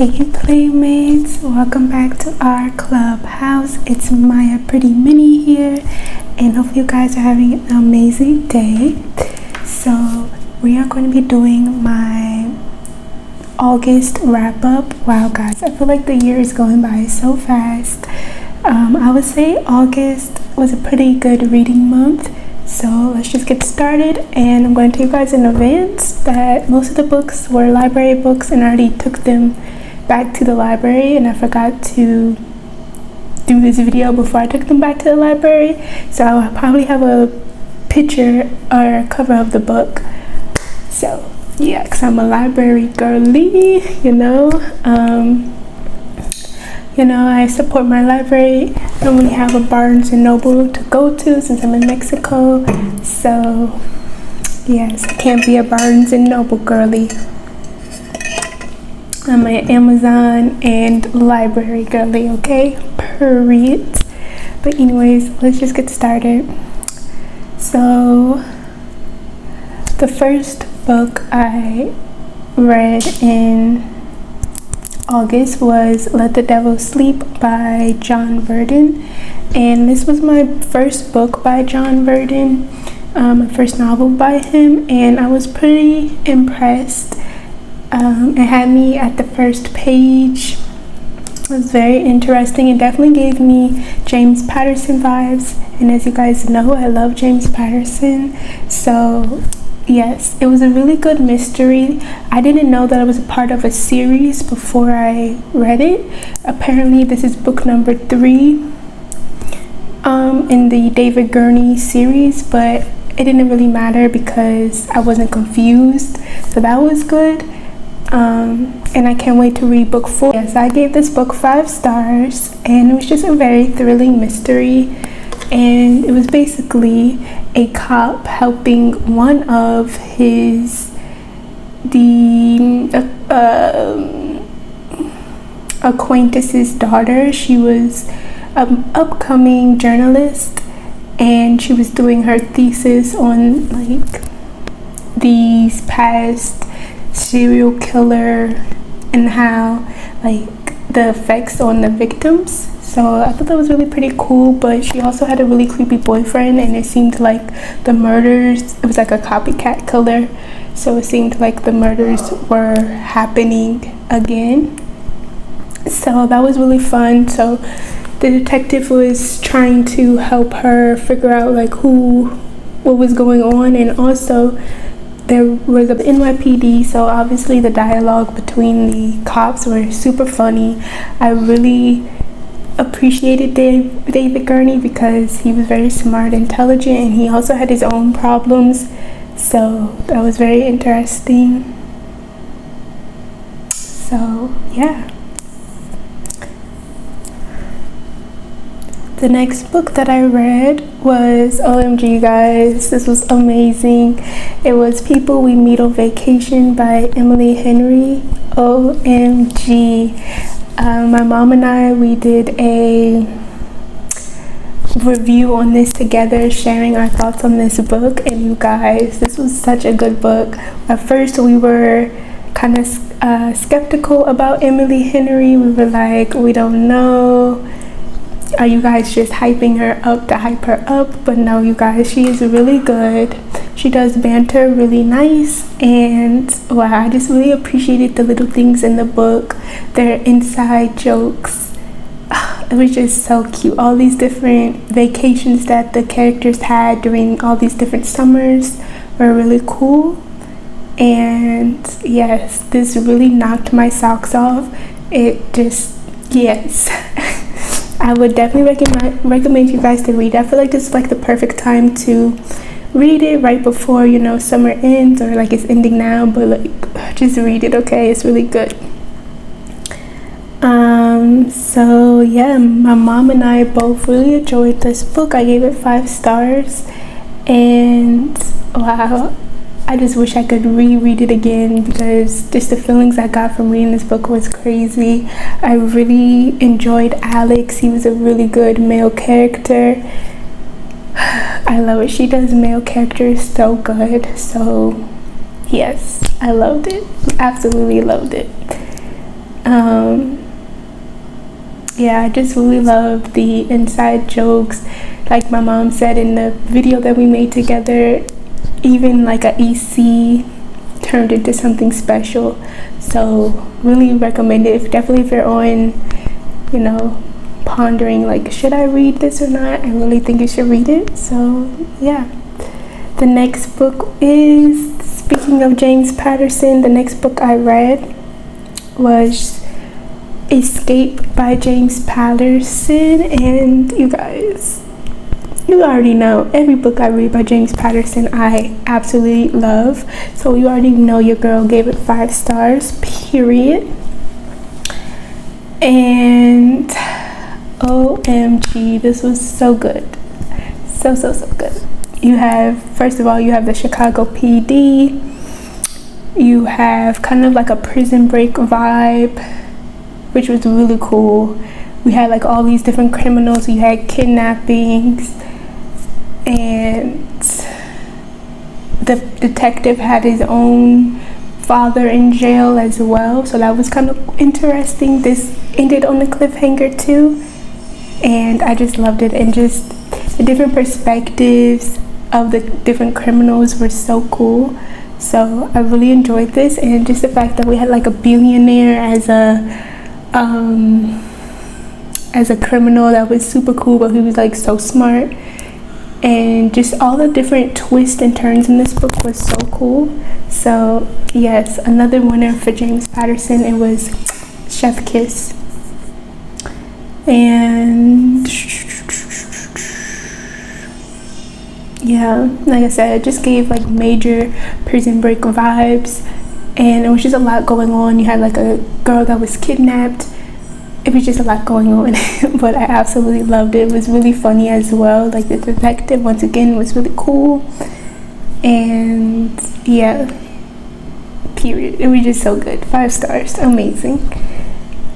Hey playmates, welcome back to our clubhouse. It's Maya Pretty Mini here, and hope you guys are having an amazing day. So we are going to be doing my August wrap up. Wow guys, I feel like the year is going by so fast. I would say August was a pretty good reading month. So let's just get started, and I'm going to tell you guys in advance that most of the books were library books and I already took them back to the library, and I forgot to do this video before I took them back to the library, so I'll probably have a picture or a cover of the book. So yeah, because I'm a library girly, I support my library. I don't really have a Barnes and Noble to go to since I'm in Mexico, so yes, I can't be a Barnes and Noble girly. I'm an Amazon and library girly, okay? Period. But anyways, let's just get started. So the first book I read in August was Let the Devil Sleep by John Verdon, and this was my first book by John Verdon, my first novel by him, and I was pretty impressed. It had me at the first page. It was very interesting. It definitely gave me James Patterson vibes, and as you guys know, I love James Patterson. So yes, it was a really good mystery. I didn't know that it was a part of a series before I read it. Apparently this is book number 3 in the David Gurney series, but it didn't really matter because I wasn't confused, so that was good. And I can't wait to read book 4. Yes, I gave this book 5 stars, and it was just a very thrilling mystery, and it was basically a cop helping one of his acquaintance's daughter. She was an upcoming journalist, and she was doing her thesis on like these past serial killer and how like the effects on the victims. So I thought that was really pretty cool, but she also had a really creepy boyfriend, and it seemed like the murders, it was like a copycat killer, so it seemed like the murders were happening again. So that was really fun. So the detective was trying to help her figure out like what was going on, and also there was an NYPD, so obviously the dialogue between the cops were super funny. I really appreciated David Gurney because he was very smart, intelligent, and he also had his own problems, so that was very interesting. So yeah, the next book that I read was, OMG guys, this was amazing. It was People We Meet on Vacation by Emily Henry. OMG. My mom and I, we did a review on this together, sharing our thoughts on this book, and you guys, this was such a good book. At first we were kind of skeptical about Emily Henry. We were like, we don't know, are you guys just hyping her up to hype her up? But no, you guys, she is really good. She does banter really nice, and wow, I just really appreciated the little things in the book, their inside jokes. It was just so cute. All these different vacations that the characters had during all these different summers were really cool. And yes, this really knocked my socks off. It just, yes. I would definitely recommend you guys to read. I feel like this is like the perfect time to read it, right before summer ends, or like it's ending now, but like just read it, okay? It's really good. So yeah, my mom and I both really enjoyed this book. I gave it 5 stars, and wow, I just wish I could reread it again because just the feelings I got from reading this book was crazy. I really enjoyed Alex. He was a really good male character. I love it. She does male characters so good. So yes, I loved it. Absolutely loved it. Yeah, I just really love the inside jokes. Like my mom said in the video that we made together, even like a EC turned into something special. So really recommend it. Definitely if you're on, pondering like, should I read this or not, I really think you should read it. So yeah. The next book is, speaking of James Patterson, the next book I read was Escape by James Patterson. And you guys, you already know every book I read by James Patterson I absolutely love. So you already know your girl gave it 5 stars, period. And OMG, this was so good. So good. You have, first of all, you have the Chicago PD. You have kind of like a Prison Break vibe, which was really cool. We had like all these different criminals. You had kidnappings, and the detective had his own father in jail as well. So that was kind of interesting. This ended on a cliffhanger too, and I just loved it. And just the different perspectives of the different criminals were so cool. So I really enjoyed this, and just the fact that we had like a billionaire as a criminal, that was super cool. But he was like so smart, and just all the different twists and turns in this book was so cool. So yes, another winner for James Patterson. It was Chef Kiss. And yeah, like I said, it just gave like major Prison Break vibes, and it was just a lot going on. You had like a girl that was kidnapped. It was just a lot going on. But I absolutely loved it. It was really funny as well. Like the detective, once again, was really cool. And yeah, period. It was just so good. 5 stars. Amazing.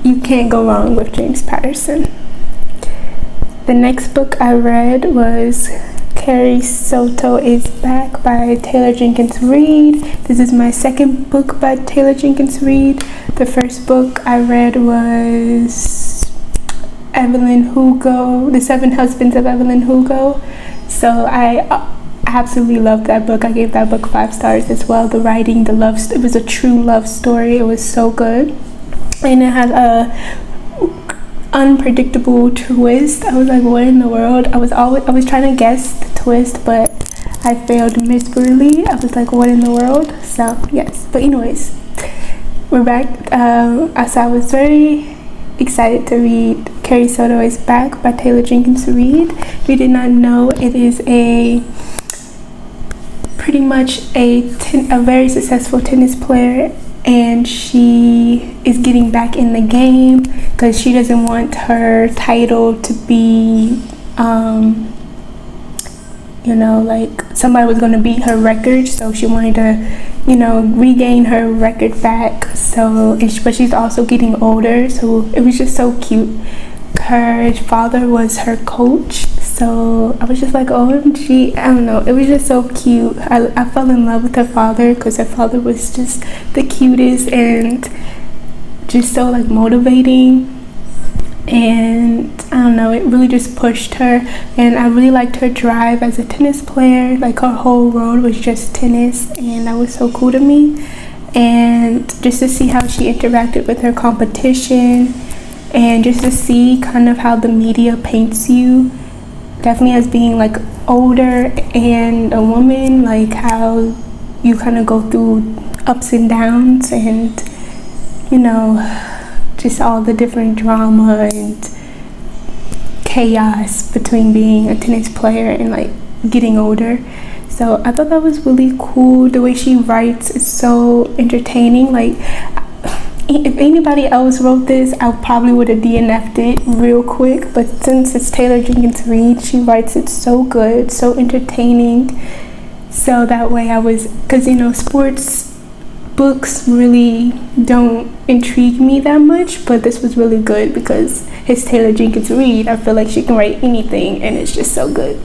You can't go wrong with James Patterson. The next book I read was Carrie Soto is Back by Taylor Jenkins Reid. This is my second book by Taylor Jenkins Reid. The first book I read was Evelyn Hugo, The 7 Husbands of Evelyn Hugo. So I absolutely loved that book. I gave that book 5 stars as well. The writing, the love, it was a true love story. It was so good. And it had a unpredictable twist. I was like, what in the world? I was trying to guess the twist, but I failed miserably. I was like, what in the world? So yes, but anyways, we're back. So I was very excited to read Carrie Soto is Back by Taylor Jenkins Reid. If you did not know, it is pretty much a very successful tennis player, and she is getting back in the game because she doesn't want her title to be, like somebody was going to beat her record, so she wanted to, regain her record back. But she's also getting older, so it was just so cute. Her father was her coach, so I was just like, OMG, I don't know, it was just so cute. I fell in love with her father because her father was just the cutest and just so like motivating. And I don't know, it really just pushed her, and I really liked her drive as a tennis player. Like her whole world was just tennis, and that was so cool to me. And just to see how she interacted with her competition, and just to see kind of how the media paints you, definitely as being like older and a woman, like how you kind of go through ups and downs, and just all the different drama and chaos between being a tennis player and like getting older. So I thought that was really cool. The way she writes is so entertaining. Like if anybody else wrote this, I probably would have DNF'd it real quick, but since it's Taylor Jenkins Reid, she writes it so good, so entertaining. So that way because sports books really don't intrigue me that much, but this was really good because it's Taylor Jenkins Reid. I feel like she can write anything, and it's just so good.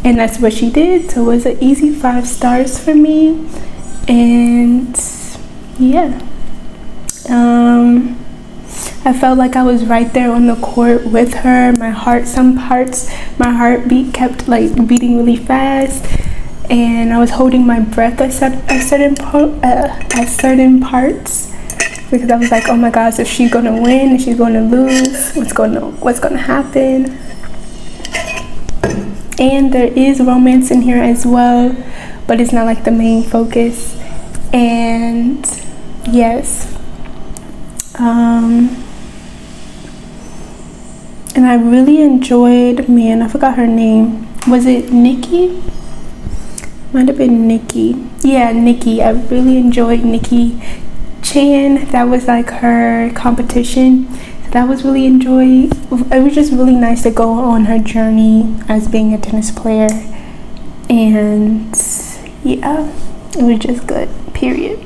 And that's what she did. So it was an easy 5 stars for me. And yeah, I felt like I was right there on the court with her. Some parts, my heartbeat kept like beating really fast, and I was holding my breath at certain parts, because I was like, oh my gosh, is she gonna win? Is she gonna lose? What's gonna happen? And there is romance in here as well, but it's not like the main focus. And yes, and I really enjoyed, man, I forgot her name. Was it Nikki? Might have been Nikki. Yeah, Nikki. I really enjoyed Nikki Chan. That was like her competition. So that was really enjoyed. It was just really nice to go on her journey as being a tennis player. And yeah, it was just good, period.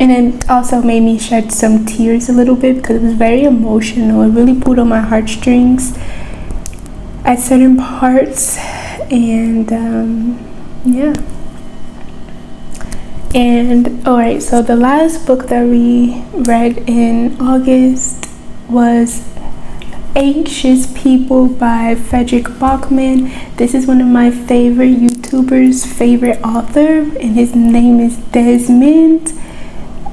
And it also made me shed some tears a little bit because it was very emotional. It really pulled on my heartstrings at certain parts. And yeah. And alright, so the last book that we read in August was Anxious People by Frederick Bachman. This is one of my favorite YouTubers' favorite author, and his name is Desmond.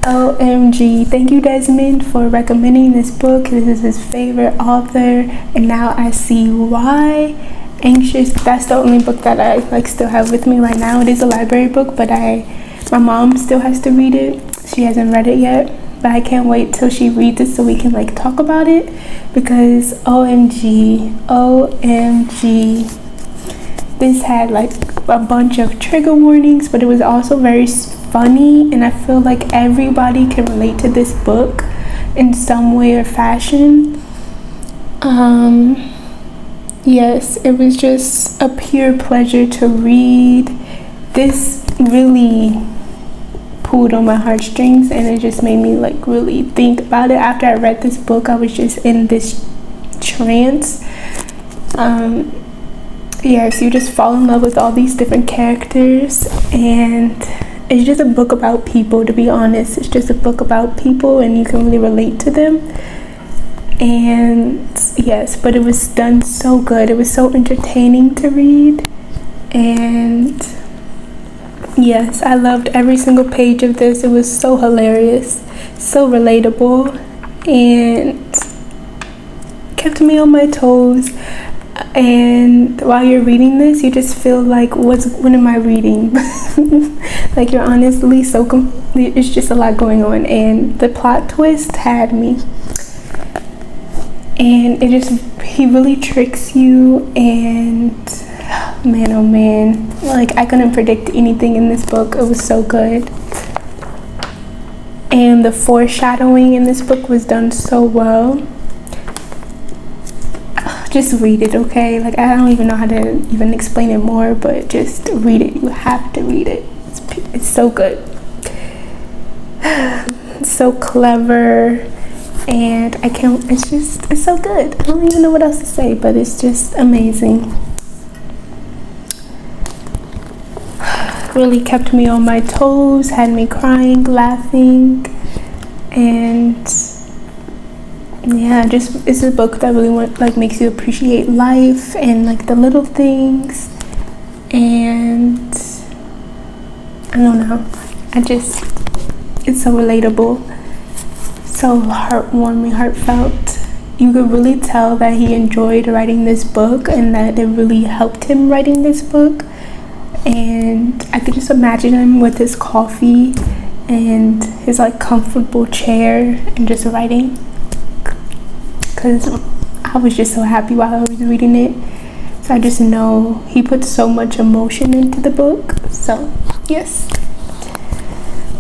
OMG, thank you, Desmond, for recommending this book. This is his favorite author, and now I see why. Anxious, that's the only book that I like still have with me right now. It is a library book, but my mom still has to read it. She hasn't read it yet, but I can't wait till she reads it so we can like talk about it, because OMG, this had like a bunch of trigger warnings, but it was also very funny, and I feel like everybody can relate to this book in some way or fashion. Yes, it was just a pure pleasure to read. This really pulled on my heartstrings, and it just made me like really think about it. After I read this book, I was just in this trance. Yes, you just fall in love with all these different characters, and it's just a book about people, to be honest. It's just a book about people, and you can really relate to them. And yes, but it was done so good. It was so entertaining to read, and yes, I loved every single page of this. It was so hilarious, so relatable, and kept me on my toes. And while you're reading this, you just feel like, what am I reading? Like, you're honestly so it's just a lot going on, and the plot twist had me. And he really tricks you, and man, oh man, like I couldn't predict anything in this book. It was so good. And the foreshadowing in this book was done so well. Just read it, okay? Like, I don't even know how to even explain it more, but just read it. You have to read it. It's so good. It's so clever, and it's so good. I don't even know what else to say, but it's just amazing. Really kept me on my toes, had me crying, laughing, and yeah, just it's a book that really makes you appreciate life and like the little things. And I don't know, it's so relatable, so heartwarming, heartfelt. You could really tell that he enjoyed writing this book, and that it really helped him writing this book. And I could just imagine him with his coffee and his like comfortable chair and just writing, because I was just so happy while I was reading it. So I just know he put so much emotion into the book. So yes.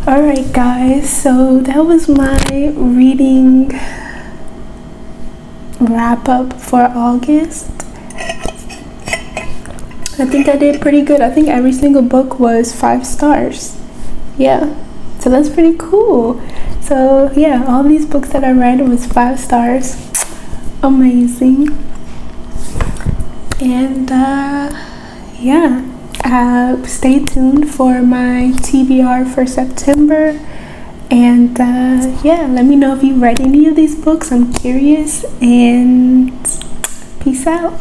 Alright guys, so that was my reading wrap up for August. I think I did pretty good. I think every single book was 5 stars. Yeah, so that's pretty cool. So yeah, all these books that I read was 5 stars. Amazing. And yeah, stay tuned for my TBR for September. And yeah, let me know if you read any of these books. I'm curious, and peace out.